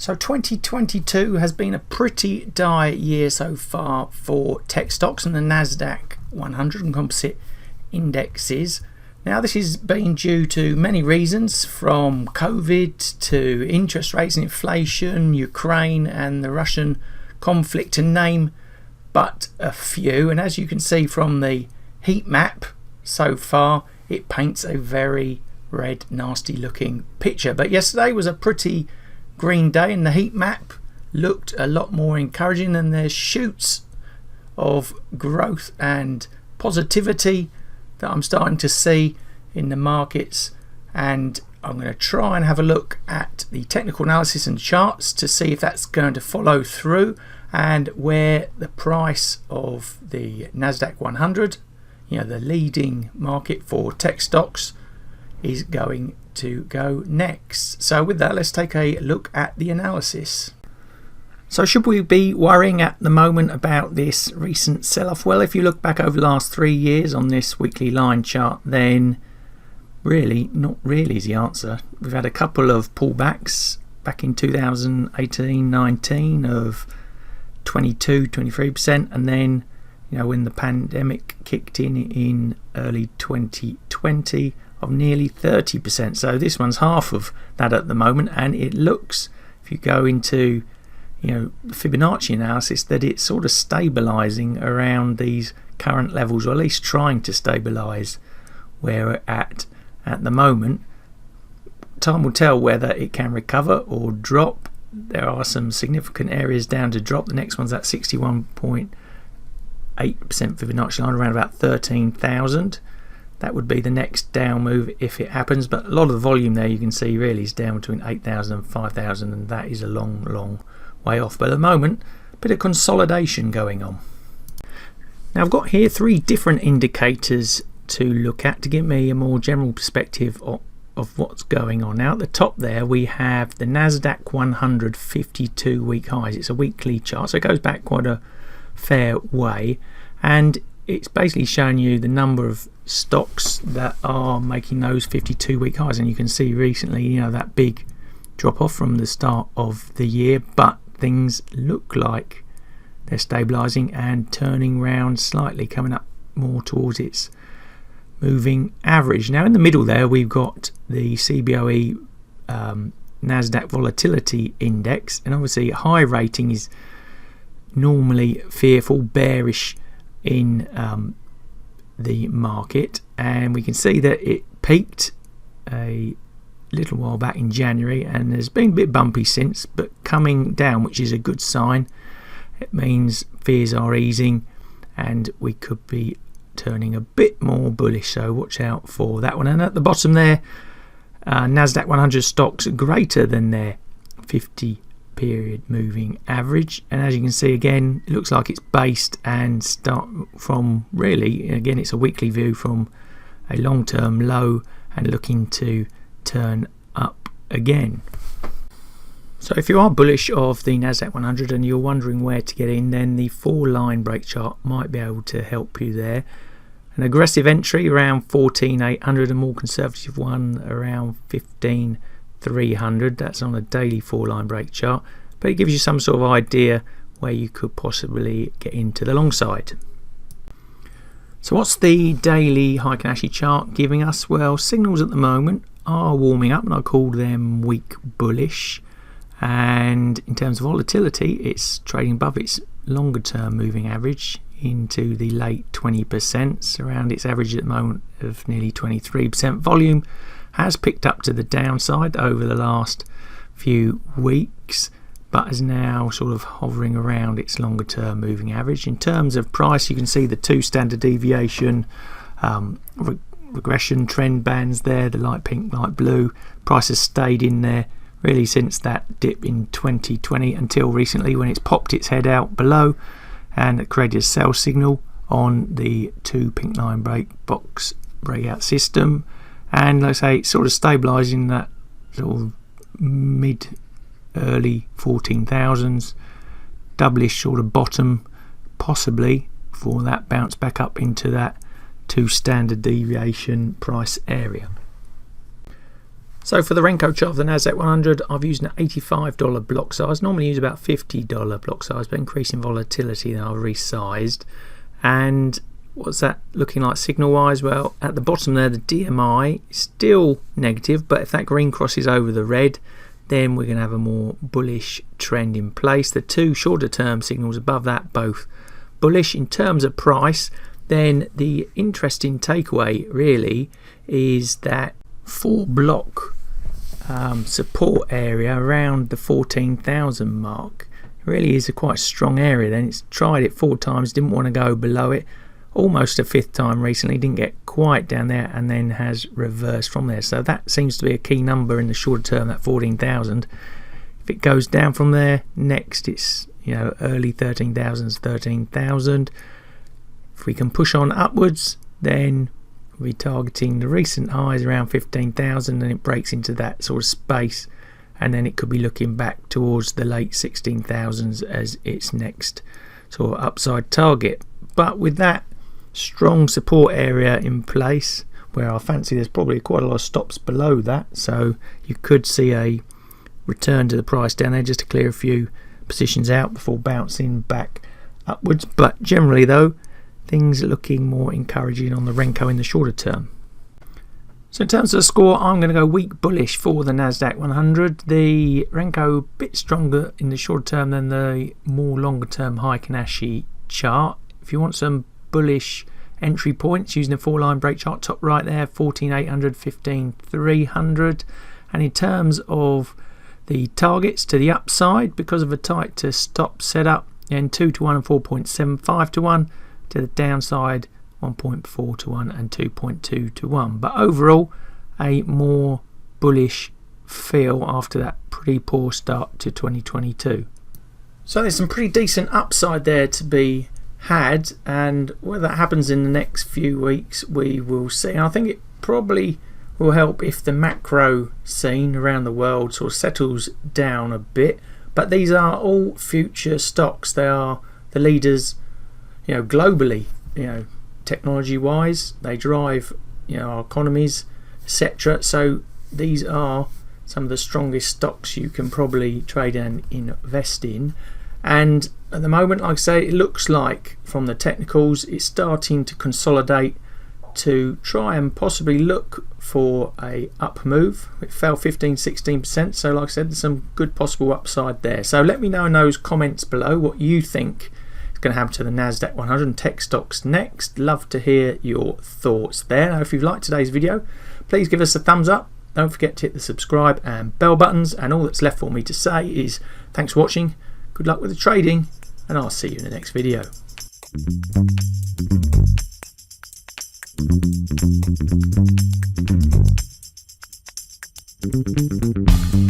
So 2022 has been a pretty dire year so far for tech stocks and the Nasdaq 100 and composite indexes. Now this has been due to many reasons, from COVID to interest rates and inflation, Ukraine and the Russian conflict, to name but a few. And as you can see from the heat map so far, it paints a very red, nasty looking picture. But yesterday was a pretty green day and the heat map looked a lot more encouraging, and there's shoots of growth and positivity that I'm starting to see in the markets. And I'm going to try and have a look at the technical analysis and charts to see if that's going to follow through, and where the price of the Nasdaq 100, the leading market for tech stocks, is going to go next. So with that, let's take a look at the analysis. So should we be worrying at the moment about this recent sell-off? Well, if you look back over the last 3 years on this weekly line chart, then really, not really is the answer. We've had a couple of pullbacks back in 2018-19 of 22-23%, and then when the pandemic kicked in early 2020, of nearly 30%. So this one's half of that at the moment, and it looks, if you go into the Fibonacci analysis, that it's sort of stabilizing around these current levels, or at least trying to stabilize where we're at the moment. Time will tell whether it can recover or drop. There are some significant areas down to drop. The next one's at 61.8% Fibonacci line, around about 13,000. That would be the next down move if it happens, but a lot of the volume there you can see really is down between 8,000 and 5,000, and that is a long way off. But at the moment, a bit of consolidation going on. Now I've got here 3 different indicators to look at to give me a more general perspective of what's going on. Now at the top there we have the Nasdaq 100 52-week highs. It's a weekly chart, so it goes back quite a fair way, and it's basically showing you the number of stocks that are making those 52-week highs. And you can see recently that big drop off from the start of the year, but things look like they're stabilizing and turning round slightly, coming up more towards its moving average. Now in the middle there we've got the CBOE Nasdaq Volatility Index, and obviously high rating is normally fearful, bearish in the market, and we can see that it peaked a little while back in January and has been a bit bumpy since, but coming down, which is a good sign. It means fears are easing and we could be turning a bit more bullish, so watch out for that one. And at the bottom there, Nasdaq 100 stocks greater than their 50 period moving average, and as you can see again, it looks like it's based and start from, really again it's a weekly view, from a long-term low and looking to turn up again. So if you are bullish of the Nasdaq 100 and you're wondering where to get in, then the 4-line break chart might be able to help you there. An aggressive entry around 14,800, a more conservative one around 15,300. That's on a daily 4-line break chart, but it gives you some sort of idea where you could possibly get into the long side. So what's the daily Heikin Ashi chart giving us? Well, signals at the moment are warming up, and I call them weak bullish. And in terms of volatility, it's trading above its longer term moving average into the late 20%, around its average at the moment of nearly 23%. Volume has picked up to the downside over the last few weeks, but is now sort of hovering around its longer term moving average. In terms of price, you can see the 2 standard deviation regression trend bands there, the light pink, light blue. Price has stayed in there really since that dip in 2020 until recently, when it's popped its head out below and it created a sell signal on the 2 pink line box breakout system. And like I say, it's sort of stabilising that sort of mid early 14,000s, doublish sort of bottom, possibly for that bounce back up into that 2 standard deviation price area. So for the Renko chart of the Nasdaq 100, I've used an $85 block size. Normally use about $50 block size, but increasing volatility, then I've resized. And what's that looking like signal wise? Well, at the bottom there, the DMI is still negative, but if that green crosses over the red, then we're going to have a more bullish trend in place. The two shorter term signals above that, both bullish. In terms of price, then the interesting takeaway really is that 4 block support area around the 14,000 mark really is a quite strong area. Then it's tried it 4 times, didn't want to go below it, almost a 5th time recently, didn't get quite down there, and then has reversed from there. So that seems to be a key number in the shorter term, that 14,000. If it goes down from there, next it's early 13,000s, 13,000. If we can push on upwards, then we'll be targeting the recent highs around 15,000, and it breaks into that sort of space, and then it could be looking back towards the late 16,000s as its next sort of upside target. But with that strong support area in place, where I fancy there's probably quite a lot of stops below that, so you could see a return to the price down there just to clear a few positions out before bouncing back upwards. But generally though, things are looking more encouraging on the Renko in the shorter term. So in terms of the score, I'm going to go weak bullish for the Nasdaq 100. The Renko a bit stronger in the short term than the more longer term Heikin Ashi chart. If you want some bullish entry points, using a 4-line break chart, top right there, 14,800, 15,300. And in terms of the targets to the upside, because of a tight to stop setup, then 2 to 1 and 4.75 to 1. To the downside, 1.4 to 1 and 2.2 to 1. But overall, a more bullish feel after that pretty poor start to 2022. So there's some pretty decent upside there to be had, and whether that happens in the next few weeks we will see. And I think it probably will help if the macro scene around the world sort of settles down a bit. But these are all future stocks. They are the leaders, globally, technology wise. They drive our economies, etc. So these are some of the strongest stocks you can probably trade and invest in. And at the moment, like I say, it looks like from the technicals it's starting to consolidate to try and possibly look for a up move. It fell 15-16%, so like I said, there's some good possible upside there. So let me know in those comments below what you think is going to happen to the Nasdaq 100 and tech stocks next. Love to hear your thoughts there. Now if you've liked today's video, please give us a thumbs up. Don't forget to hit the subscribe and bell buttons, and all that's left for me to say is thanks for watching, good luck with the trading, and I'll see you in the next video. Thank you.